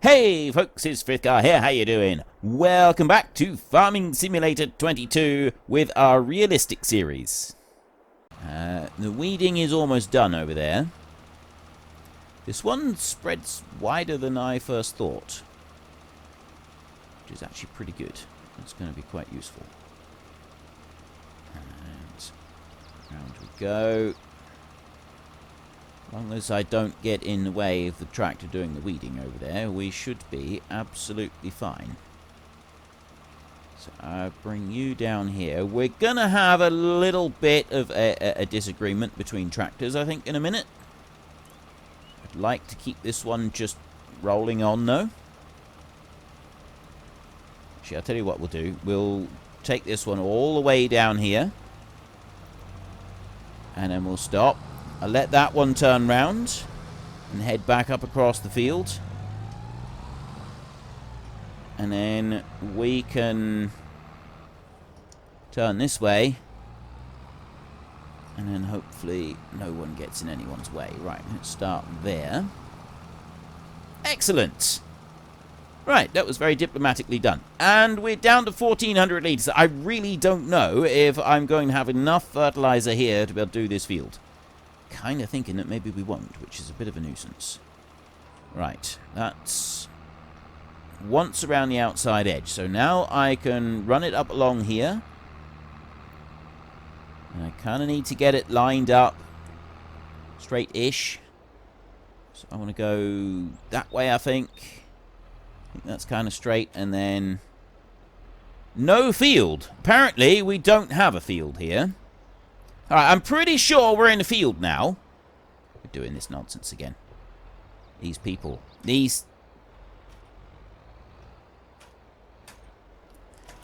Hey folks, it's Frithgar here, how you doing? Welcome back to Farming Simulator 22 with our realistic series. The weeding is almost done over there. This one spreads wider than I first thought, which is actually pretty good. It's going to be quite useful. And round we go. As long as I don't get in the way of the tractor doing the weeding over there, we should be absolutely fine. So I'll bring you down here. We're going to have a little bit of a disagreement between tractors, I think, in a minute. I'd like to keep this one just rolling on, though. Actually, I'll tell you what we'll do. We'll take this one all the way down here. And then we'll stop. I'll let that one turn round and head back up across the field. And then we can turn this way. And then hopefully no one gets in anyone's way. Right, let's start there. Excellent! Right, that was very diplomatically done. And we're down to 1,400 litres. I really don't know if I'm going to have enough fertiliser here to be able to do this field. Kind of thinking that maybe we won't, which is a bit of a nuisance. Right, that's once around the outside edge. So now I can run it up along here. And I kind of need to get it lined up straight-ish. So I want to go that way, I think. I think that's kind of straight. And then no field. Apparently, we don't have a field here. Alright, I'm pretty sure we're in the field now. We're doing this nonsense again. These people.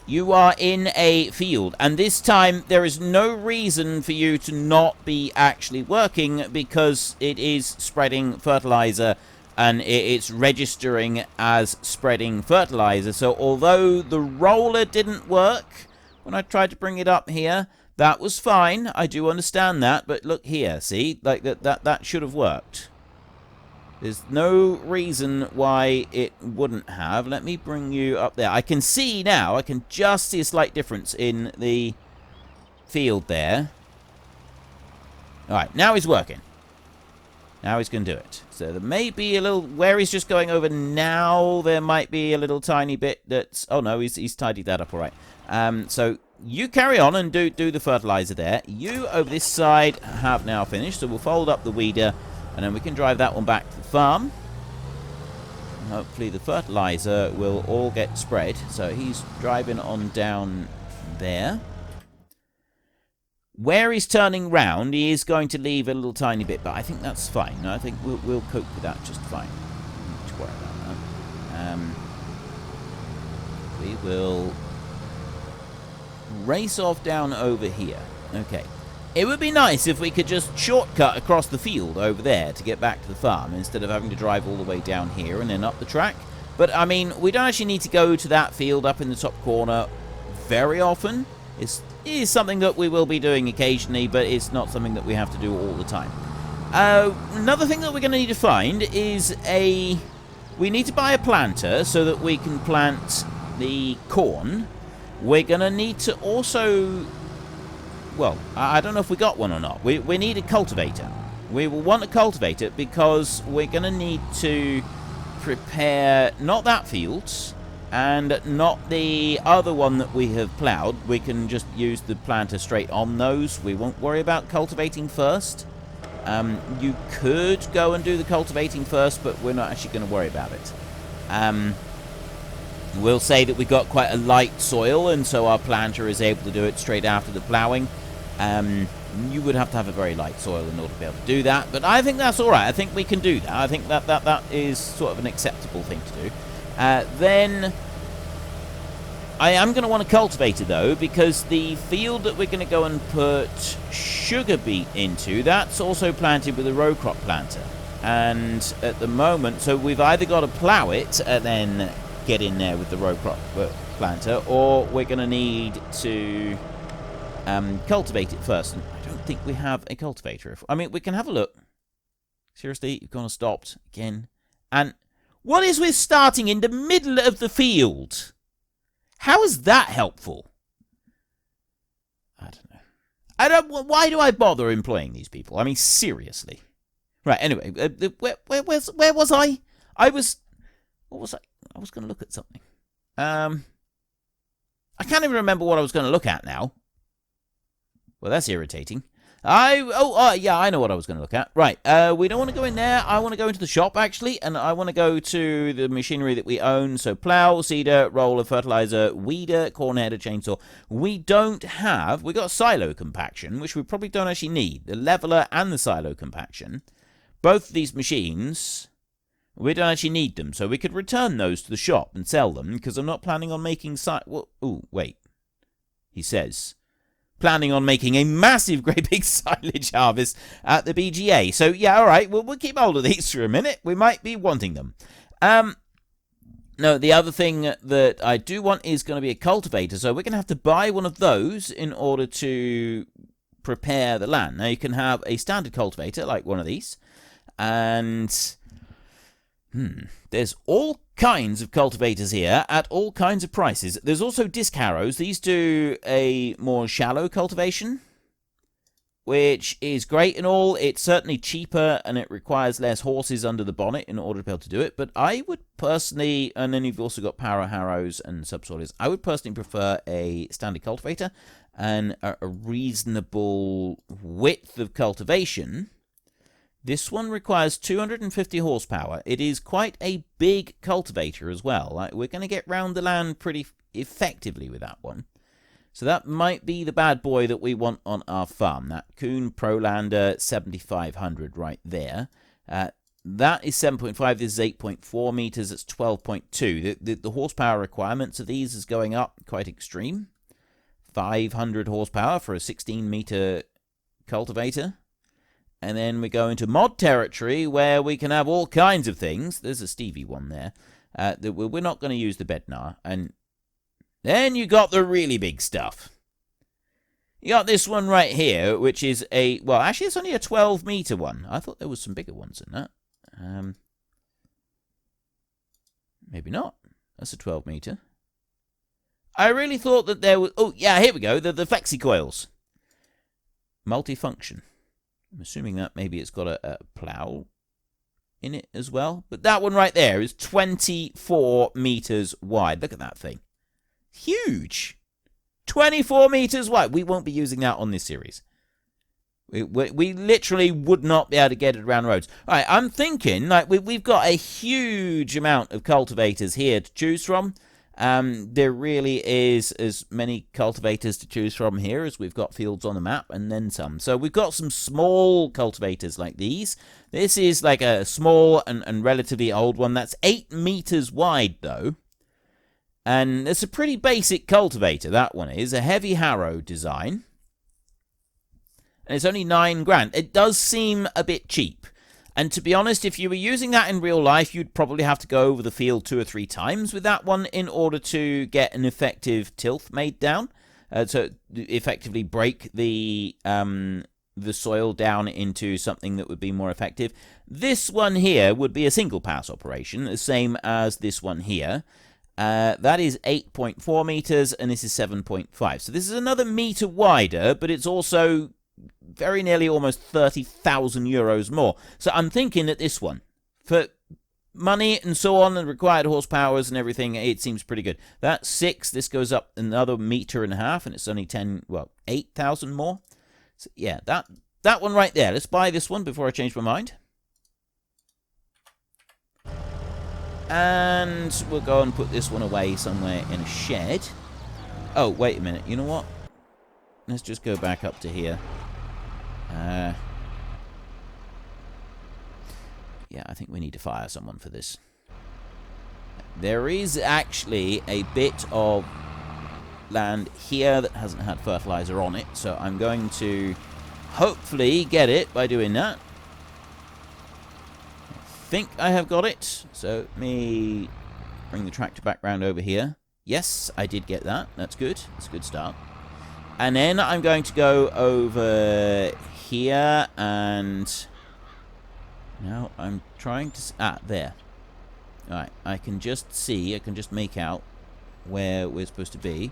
You are in a field, and this time there is no reason for you to not be actually working because it is spreading fertilizer and it's registering as spreading fertilizer. So although the roller didn't work when I tried to bring it up here, that was fine. I do understand that, but look here, see? Like that should have worked. There's no reason why it wouldn't have. Let me bring you up there. I can see now, I can just see a slight difference in the field there. Alright, now he's working. Now he's going to do it. So there may be a little, where he's just going over now, there might be a little tiny bit that's, oh no, he's tidied that up alright. So you carry on and do the fertilizer there. You over this side have now finished, so we'll fold up the weeder and then we can drive that one back to the farm. And hopefully the fertilizer will all get spread. So he's driving on down there. Where he's turning round, he is going to leave a little tiny bit, but I think that's fine. I think we'll cope with that just fine. Don't need to worry about that. We will race off down over here. Okay. It would be nice if we could just shortcut across the field over there to get back to the farm instead of having to drive all the way down here and then up the track. But, I mean, we don't actually need to go to that field up in the top corner very often. It is something that we will be doing occasionally, but it's not something that we have to do all the time. Another thing that we're going to need to find is we need to buy a planter so that we can plant the corn. We're going to need to also, well, I don't know if we got one or not. We need a cultivator. We will want a cultivator because we're going to need to prepare not that field and not the other one that we have ploughed. We can just use the planter straight on those. We won't worry about cultivating first. You could go and do the cultivating first, but we're not actually going to worry about it. We'll say that we've got quite a light soil, and so our planter is able to do it straight after the ploughing. You would have to have a very light soil in order to be able to do that, but I think that's alright. I think we can do that. I think that is sort of an acceptable thing to do. Then I am going to want a cultivator, though, because the field that we're going to go and put sugar beet into, that's also planted with a row crop planter. And at the moment, so we've either got to plough it and then get in there with the row crop planter, or we're going to need to cultivate it first. And I don't think we have a cultivator. I mean, we can have a look. Seriously, you've gone and stopped again. And What is with starting in the middle of the field? How is that helpful? I don't know. Why do I bother employing these people? I mean, seriously. Right, anyway, where was I? What was I? I was going to look at something. I can't even remember what I was going to look at now. Well, that's irritating. Yeah, I know what I was going to look at. Right, we don't want to go in there. I want to go into the shop, actually, and I want to go to the machinery that we own. So, plow, seeder, roller, fertiliser, weeder, corn header, chainsaw. We got silo compaction, which we probably don't actually need. The leveler and the silo compaction. Both of these machines, we don't actually need them. So, we could return those to the shop and sell them, because I'm not planning on making wait. He says, planning on making a massive, great big silage harvest at the BGA. So, yeah, all right, we'll keep hold of these for a minute. We might be wanting them. No, the other thing that I do want is going to be a cultivator. So we're going to have to buy one of those in order to prepare the land. Now, you can have a standard cultivator, like one of these. And there's all kinds of cultivators here at all kinds of prices. There's also disc harrows. These do a more shallow cultivation, which is great and all. It's certainly cheaper and it requires less horses under the bonnet in order to be able to do it. But I would personally, and then you've also got power harrows and subsoilers, I would personally prefer a standard cultivator and a reasonable width of cultivation. This one requires 250 horsepower. It is quite a big cultivator as well. We're going to get round the land pretty effectively with that one. So that might be the bad boy that we want on our farm. That Kuhn Prolander 7500 right there. That is 7.5. This is 8.4 meters. It's 12.2. The horsepower requirements of these is going up quite extreme. 500 horsepower for a 16-meter cultivator. And then we go into mod territory where we can have all kinds of things. There's a Stevie one there. We're not going to use the Bednar. And then you got the really big stuff. You got this one right here, which is well, actually it's only a 12-meter one. I thought there was some bigger ones than that. Maybe not. That's a 12-meter. I really thought that there was... Oh, yeah, here we go. The flexi coils. Multifunction. I'm assuming that maybe it's got a plow in it as well. But that one right there is 24 meters wide. Look at that thing. Huge. 24 meters wide. We won't be using that on this series. We literally would not be able to get it around roads. All right, I'm thinking, like, we've got a huge amount of cultivators here to choose from. There really is as many cultivators to choose from here as we've got fields on the map, and then some. So we've got some small cultivators like these. This is like a small and relatively old one. That's 8 meters wide, though. And it's a pretty basic cultivator, that one is. A heavy harrow design. And it's only 9 grand. It does seem a bit cheap. And to be honest, if you were using that in real life, you'd probably have to go over the field 2 or 3 times with that one in order to get an effective tilth made down. So effectively break the soil down into something that would be more effective. This one here would be a single pass operation, the same as this one here. That is 8.4 meters, and this is 7.5. So this is another meter wider, but it's also very nearly almost 30,000 euros more. So I'm thinking that this one, for money and so on, and required horsepowers and everything, it seems pretty good. That's 6. This goes up another meter and a half, and it's only 8,000 more. So yeah, that one right there. Let's buy this one before I change my mind. And we'll go and put this one away somewhere in a shed. Oh, wait a minute. You know what? Let's just go back up to here. Yeah, I think we need to fire someone for this. There is actually a bit of land here that hasn't had fertilizer on it, so I'm going to hopefully get it by doing that. I think I have got it, so let me bring the tractor back round over here. Yes, I did get that. That's good. That's a good start. And then I'm going to go over here, and now I'm trying to... there. Alright, I can just see, I can just make out where we're supposed to be.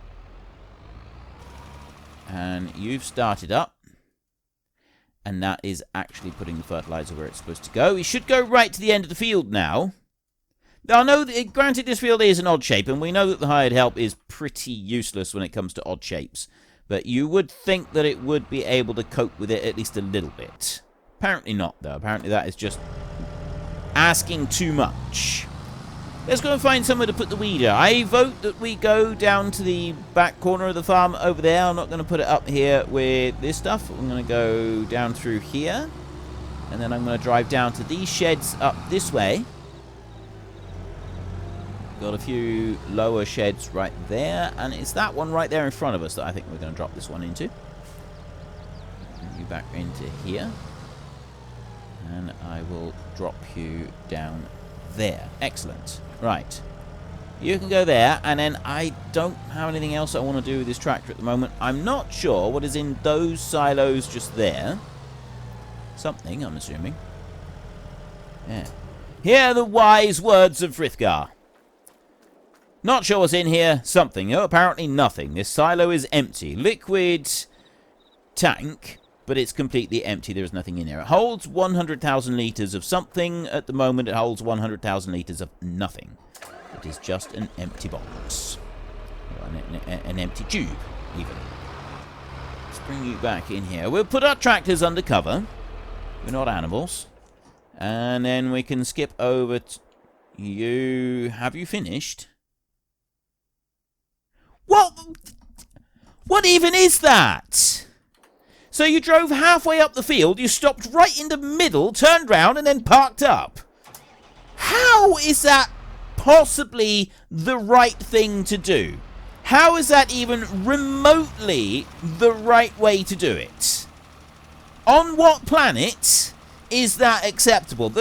And you've started up. And that is actually putting the fertiliser where it's supposed to go. We should go right to the end of the field now. Now, I know that, granted, this field is an odd shape, and we know that the hired help is pretty useless when it comes to odd shapes. But you would think that it would be able to cope with it at least a little bit. Apparently not, though. Apparently that is just asking too much. Let's go and find somewhere to put the weeder. I vote that we go down to the back corner of the farm over there. I'm not going to put it up here with this stuff. I'm going to go down through here. And then I'm going to drive down to these sheds up this way. Got a few lower sheds right there. And it's that one right there in front of us that I think we're going to drop this one into. Bring you back into here. And I will drop you down there. Excellent. Right. You can go there, and then I don't have anything else I want to do with this tractor at the moment. I'm not sure what is in those silos just there. Something, I'm assuming. Yeah. Hear the wise words of Frithgar. Not sure what's in here. Something. Oh, apparently nothing. This silo is empty. Liquid tank, but it's completely empty. There is nothing in there. It holds 100,000 litres of something. At the moment, it holds 100,000 litres of nothing. It is just an empty box. Or an empty tube, even. Let's bring you back in here. We'll put our tractors under cover. We're not animals. And then we can skip over to you. Have you finished? What even is that? So you drove halfway up the field, you stopped right in the middle, turned round, and then parked up. How is that possibly the right thing to do? How is that even remotely the right way to do it? On what planet is that acceptable?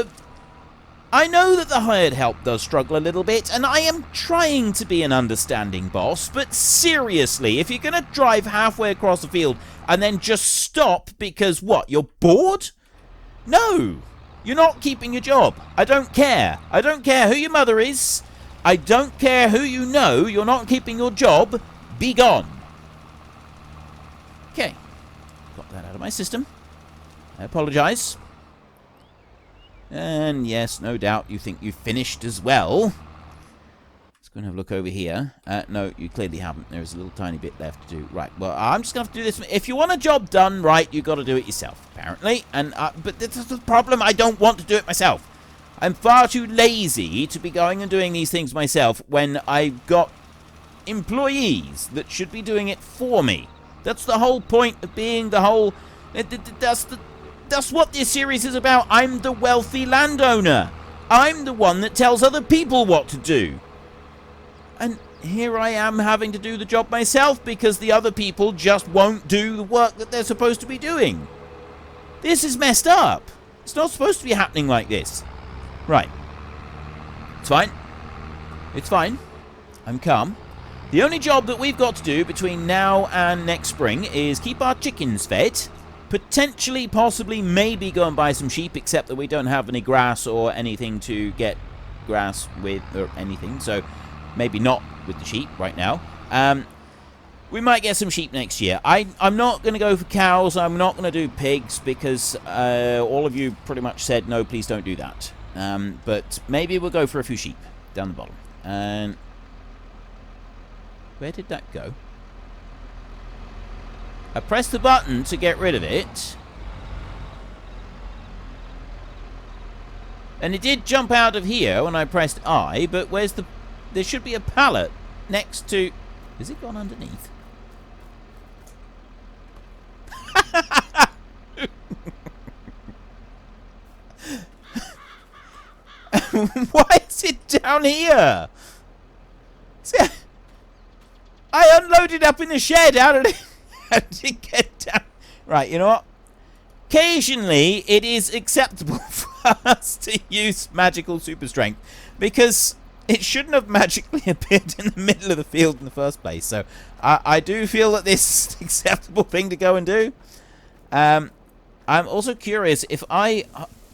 I know that the hired help does struggle a little bit, and I am trying to be an understanding boss, but seriously, if you're going to drive halfway across the field and then just stop because, what, you're bored? No, you're not keeping your job. I don't care. I don't care who your mother is. I don't care who you know. You're not keeping your job. Be gone. Okay, got that out of my system. I apologise. And yes, no doubt you think you've finished as well. Let's go and have a look over here. No, you clearly haven't. There's a little tiny bit left to do. Right, well, I'm just going to have to do this. If you want a job done right, you've got to do it yourself, apparently. And but this is the problem. I don't want to do it myself. I'm far too lazy to be going and doing these things myself when I've got employees that should be doing it for me. That's the whole point of being the whole... That's what this series is about. I'm the wealthy landowner. I'm the one that tells other people what to do. And here I am having to do the job myself because the other people just won't do the work that they're supposed to be doing. This is messed up. It's not supposed to be happening like this. Right. It's fine. It's fine. I'm calm. The only job that we've got to do between now and next spring is keep our chickens fed. Potentially, possibly, maybe go and buy some sheep, except that we don't have any grass or anything to get grass with or anything. So maybe not with the sheep right now. We might get some sheep next year. I'm not going to go for cows. I'm not going to do pigs because all of you pretty much said, no, please don't do that. But maybe we'll go for a few sheep down the bottom. And where did that go? I pressed the button to get rid of it. And it did jump out of here when I pressed I, but where's the... There should be a pallet next to... Has it gone underneath? Why is it down here? See, I unloaded up in the shed. How did it get down? Right, you know what? Occasionally, it is acceptable for us to use magical super strength because it shouldn't have magically appeared in the middle of the field in the first place. So I do feel that this is an acceptable thing to go and do. I'm also curious if I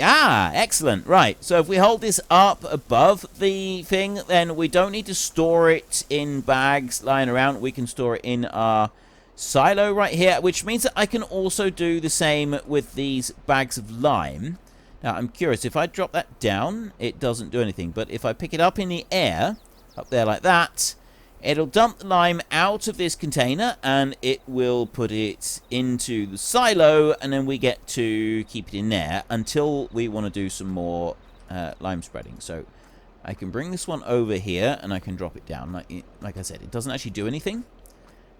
Ah, excellent. Right, so if we hold this up above the thing, then we don't need to store it in bags lying around. We can store it in our silo right here, which means that I can also do the same with these bags of lime. Now, I'm curious, if I drop that down, it doesn't do anything. But if I pick it up in the air, up there like that, it'll dump the lime out of this container, and it will put it into the silo, and then we get to keep it in there until we want to do some more lime spreading. So I can bring this one over here, and I can drop it down. Like I said, it doesn't actually do anything.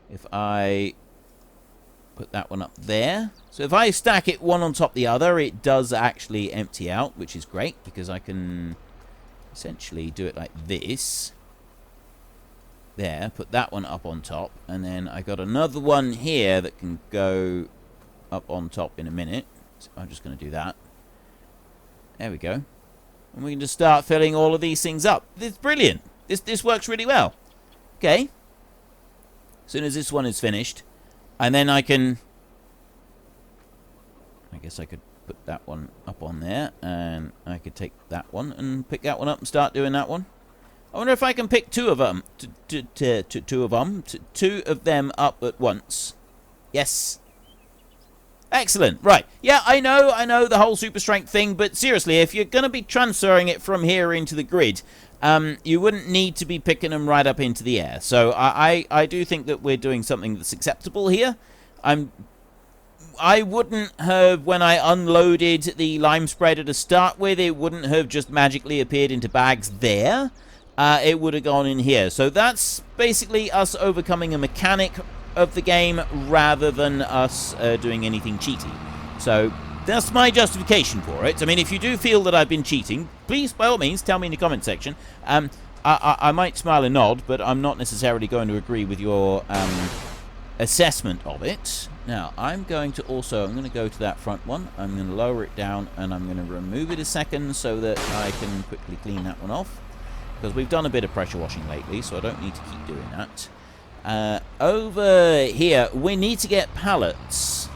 If I put that one up there. So if I stack it one on top of the other, it does actually empty out, which is great, because I can essentially do it like this. There, put that one up on top, and then I got another one here that can go up on top in a minute. So I'm just going to do that. There we go. And we can just start filling all of these things up. It's brilliant. This works really well. Okay. As soon as this one is finished, and then I can... I guess I could put that one up on there, and I could take that one and pick that one up and start doing that one. I wonder if I can pick two of them up at once. Yes. Excellent. Right. Yeah, I know the whole super strength thing, but seriously, if you're going to be transferring it from here into the grid, you wouldn't need to be picking them right up into the air. So I do think that we're doing something that's acceptable here. I wouldn't have, when I unloaded the lime spreader to start with, it wouldn't have just magically appeared into bags there. It would have gone in here. So that's basically us overcoming a mechanic of the game rather than us doing anything cheaty. So that's my justification for it. I mean, if you do feel that I've been cheating, please, by all means, tell me in the comment section. I might smile and nod, but I'm not necessarily going to agree with your assessment of it. Now, I'm going to go to that front one. I'm going to lower it down, and I'm going to remove it a second so that I can quickly clean that one off. Because we've done a bit of pressure washing lately, so I don't need to keep doing that. Over here, we need to get pallets,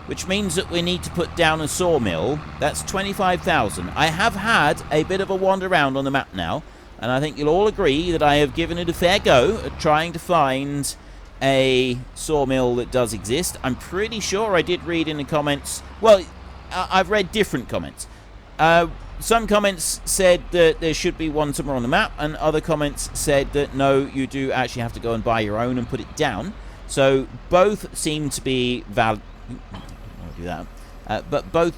which means that we need to put down a sawmill. That's 25,000. I have had a bit of a wander around on the map now, and I think you'll all agree that I have given it a fair go at trying to find a sawmill that does exist. I'm pretty sure I did read in the comments... Well, I've read different comments. Some comments said that there should be one somewhere on the map, and other comments said that no, you do actually have to go and buy your own and put it down. So both seem to be valid. I'll do that. But both...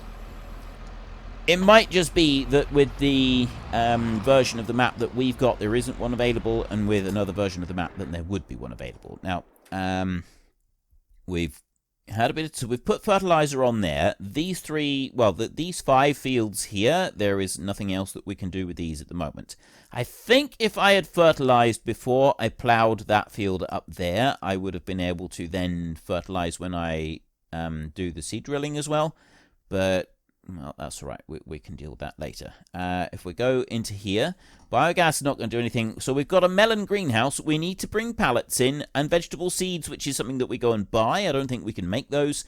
It might just be that with the version of the map that we've got, there isn't one available, and with another version of the map, then there would be one available. Now, we've had a bit. So we've put fertiliser on there. These three, well, these 5 fields here, there is nothing else that we can do with these at the moment. I think if I had fertilised before I ploughed that field up there, I would have been able to then fertilise when I do the seed drilling as well. But well, that's all right. We can deal with that later. If we go into here, biogas is not going to do anything. So we've got a melon greenhouse. We need to bring pallets in, and vegetable seeds, which is something that we go and buy. I don't think we can make those.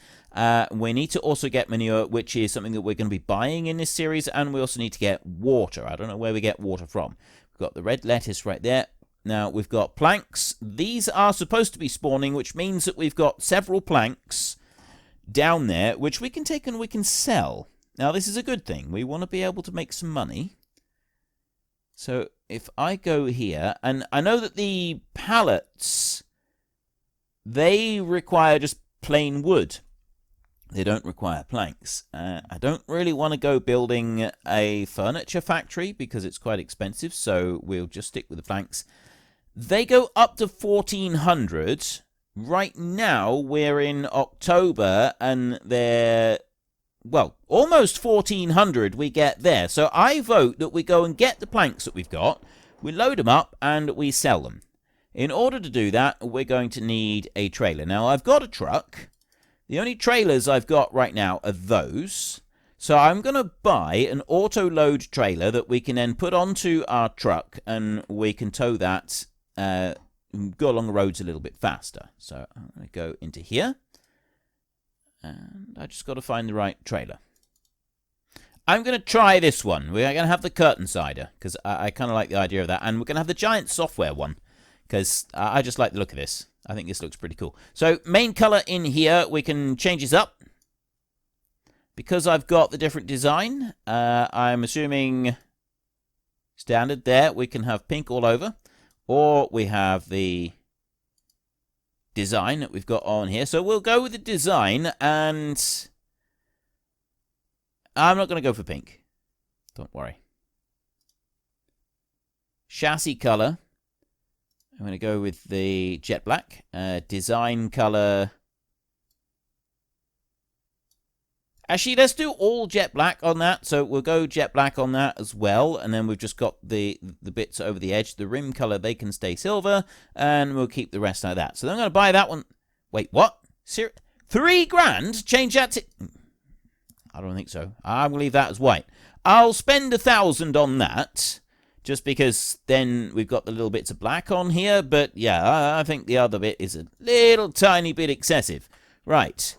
We need to also get manure, which is something that we're going to be buying in this series. And we also need to get water. I don't know where we get water from. We've got the red lettuce right there. Now we've got planks. These are supposed to be spawning, which means that we've got several planks down there, which we can take and we can sell. Now, this is a good thing. We want to be able to make some money. So, if I go here, and I know that the pallets, they require just plain wood. They don't require planks. I don't really want to go building a furniture factory because it's quite expensive, so we'll just stick with the planks. They go up to 1,400. Right now, we're in October, and they're... Well, almost 1,400 we get there. So I vote that we go and get the planks that we've got, we load them up, and we sell them. In order to do that, we're going to need a trailer. Now, I've got a truck. The only trailers I've got right now are those. So I'm going to buy an auto-load trailer that we can then put onto our truck, and we can tow that, go along the roads a little bit faster. So I'm going to go into here. And I just got to find the right trailer. I'm going to try this one. We're going to have the curtain sider, because I kind of like the idea of that. And we're going to have the giant software one, because I just like the look of this. I think this looks pretty cool. So, main color in here, we can change this up. Because I've got the different design, I'm assuming standard there. We can have pink all over. Or we have the design that we've got on here. So, we'll go with the design, and I'm not going to go for pink. Don't worry. Chassis color. I'm going to go with the jet black. Design color. Actually, let's do all jet black on that. So we'll go jet black on that as well. And then we've just got the bits over the edge. The rim color, they can stay silver. And we'll keep the rest like that. So I'm going to buy that one. Wait, what? $3,000? Change that to... I don't think so. I'm going to leave that as white. I'll spend $1,000 on that, just because then we've got the little bits of black on here. But yeah, I think the other bit is a little tiny bit excessive. Right.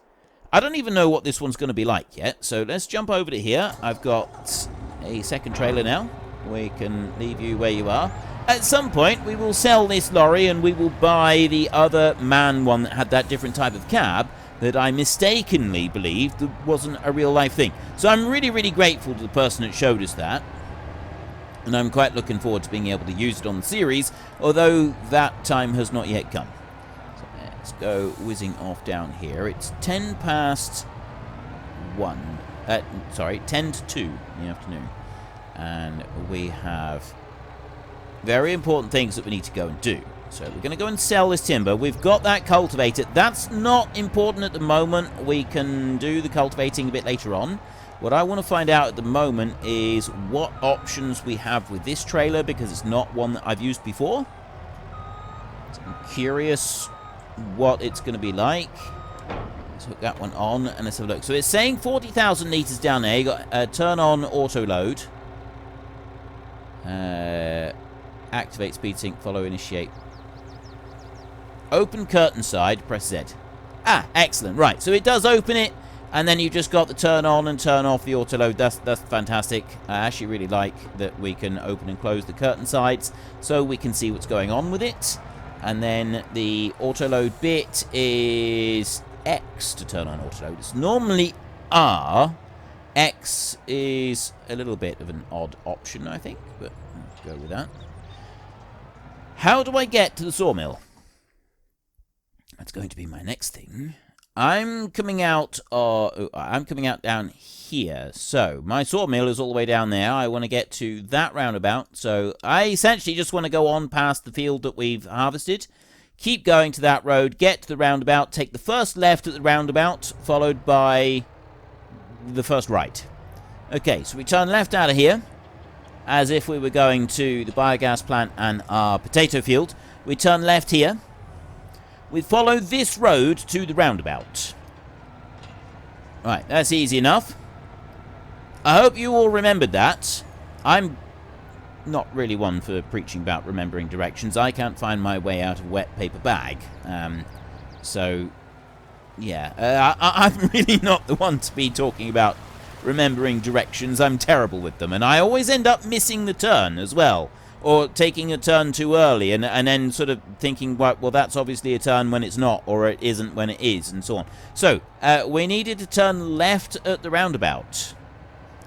I don't even know what this one's going to be like yet. So let's jump over to here. I've got a second trailer now. We can leave you where you are. At some point, we will sell this lorry and we will buy the other man one that had that different type of cab that I mistakenly believed that wasn't a real-life thing. So I'm really, really grateful to the person that showed us that. And I'm quite looking forward to being able to use it on the series, although that time has not yet come. So let's go whizzing off down here. It's 10 past 1. Sorry, 10 to 2 in the afternoon. And we have very important things that we need to go and do. So we're going to go and sell this timber. We've got that cultivator. That's not important at the moment. We can do the cultivating a bit later on. What I want to find out at the moment is what options we have with this trailer, because it's not one that I've used before. So I'm curious what it's going to be like. Let's hook that one on and let's have a look. So it's saying 40,000 litres down there. You got turn on auto load. Activate speed sync, follow, initiate. Open curtain side, press Z. Ah, excellent. Right, so it does open it, and then you've just got the turn on and turn off the auto load. That's fantastic. I actually really like that we can open and close the curtain sides so we can see what's going on with it. And then the auto load bit is X to turn on auto load. It's normally R. X is a little bit of an odd option, I think, but let's go with that. How do I get to the sawmill? That's going to be my next thing. I'm coming out down here. So my sawmill is all the way down there. I want to get to that roundabout. So I essentially just want to go on past the field that we've harvested, keep going to that road, get to the roundabout, take the first left at the roundabout, followed by the first right. Okay, so we turn left out of here, as if we were going to the biogas plant and our potato field. We turn left here. We follow this road to the roundabout. Right, that's easy enough. I hope you all remembered that. I'm not really one for preaching about remembering directions. I can't find my way out of a wet paper bag. So, yeah. I'm really not the one to be talking about remembering directions. I'm terrible with them. And I always end up missing the turn as well. Or taking a turn too early and then sort of thinking, well, that's obviously a turn when it's not, or it isn't when it is, and so on. So, we needed to turn left at the roundabout.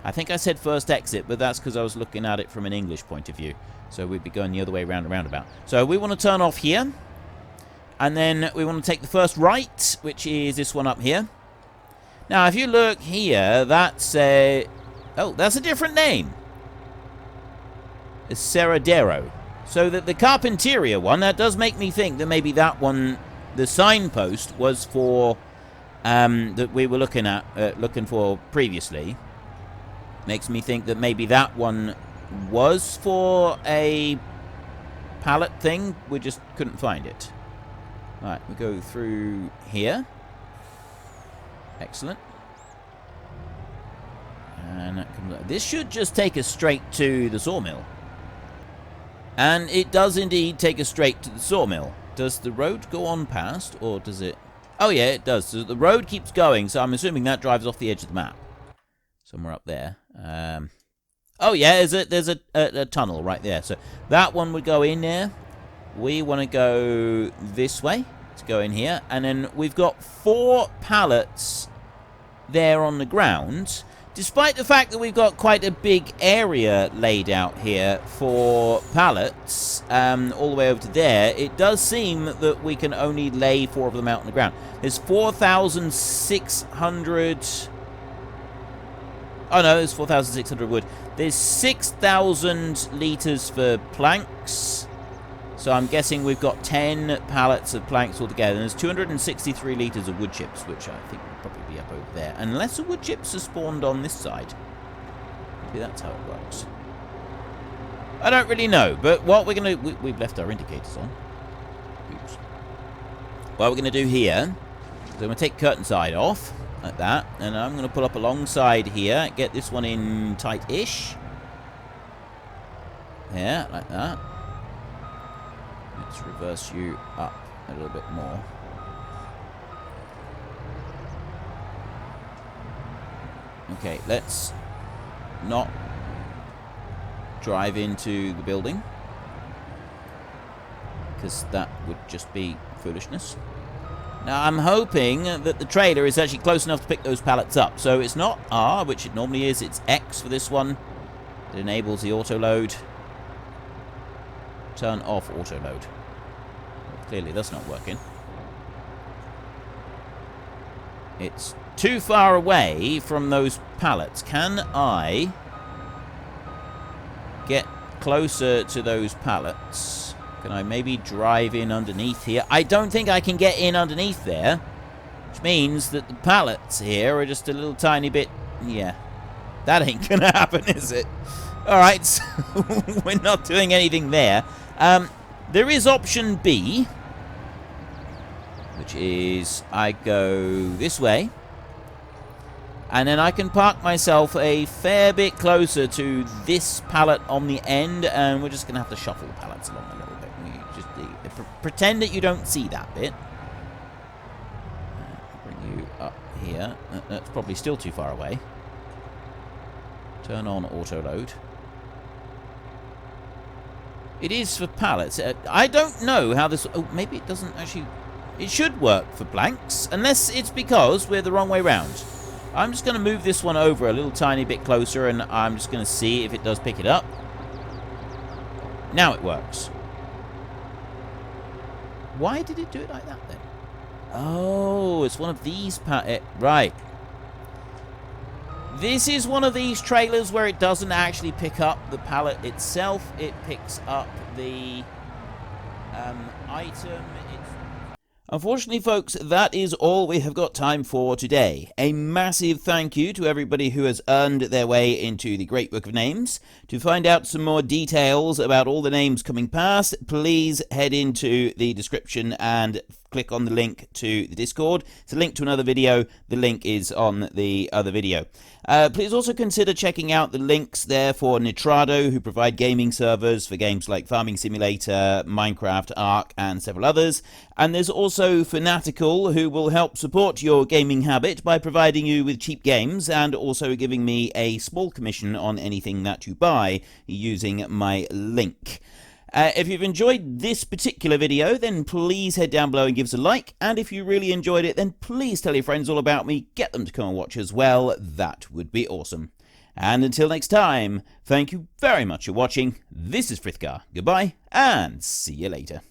I think I said first exit, but that's because I was looking at it from an English point of view. So we'd be going the other way around the roundabout. So we want to turn off here. And then we want to take the first right, which is this one up here. Now, if you look here, that's a... Oh, that's a different name. Cerradero. So that the Carpinteria one, that does make me think that maybe that one, the signpost, was for that we were looking for previously. Makes me think that maybe that one was for a pallet thing. We just couldn't find it. Right, we go through here. Excellent. And that comes up. This should just take us straight to the sawmill. And it does indeed take us straight to the sawmill. Does the road go on past, or does it... Oh, yeah, it does. So the road keeps going, so I'm assuming that drives off the edge of the map. Somewhere up there. Oh yeah, there's a tunnel right there. So that one would go in there. We want to go this way to go in here, and then we've got 4 pallets there on the ground. Despite the fact that we've got quite a big area laid out here for pallets, all the way over to there, it does seem that we can only lay 4 of them out on the ground. There's 4,600... Oh no, there's 4,600 wood. There's 6,000 litres for planks. So I'm guessing we've got 10 pallets of planks altogether. And there's 263 litres of wood chips, which I think will probably be up over there. Unless the wood chips are spawned on this side. Maybe that's how it works. I don't really know. But what we're going to... We've left our indicators on. Oops. What we're going to do here is I'm going to take curtain side off. Like that. And I'm going to pull up alongside here. Get this one in tight-ish. Yeah, like that. Let's reverse you up a little bit more. Okay, let's not drive into the building, because that would just be foolishness. Now, I'm hoping that the trailer is actually close enough to pick those pallets up. So it's not R, which it normally is. It's X for this one. It enables the auto-load. Turn off auto-load. Well, clearly that's not working. It's too far away from those pallets. Can I get closer to those pallets? Can I maybe drive in underneath here? I don't think I can get in underneath there. Which means that the pallets here are just a little tiny bit... Yeah. That ain't gonna happen, is it? Alright, so we're not doing anything there. There is option B, which is I go this way, and then I can park myself a fair bit closer to this pallet on the end, and we're just going to have to shuffle the pallets along a little bit. We just pretend that you don't see that bit. Bring you up here. That's probably still too far away. Turn on auto load. It is for pallets. I don't know how this... Oh, maybe it doesn't actually... It should work for blanks, unless it's because we're the wrong way round. I'm just going to move this one over a little tiny bit closer, and I'm just going to see if it does pick it up. Now it works. Why did it do it like that, then? Oh, it's one of these... Right. This is one of these trailers where it doesn't actually pick up the pallet itself. It picks up the item. Unfortunately, folks, that is all we have got time for today. A massive thank you to everybody who has earned their way into the Great Book of Names. To find out some more details about all the names coming past, please head into the description and click on the link to the Discord. It's a link to another video. The link is on the other video. Please also consider checking out the links there for Nitrado, who provide gaming servers for games like Farming Simulator, Minecraft, Ark, and several others. And there's also Fanatical, who will help support your gaming habit by providing you with cheap games and also giving me a small commission on anything that you buy using my link. If you've enjoyed this particular video, then please head down below and give us a like. And if you really enjoyed it, then please tell your friends all about me. Get them to come and watch as well. That would be awesome. And until next time, thank you very much for watching. This is Frithgar. Goodbye, and see you later.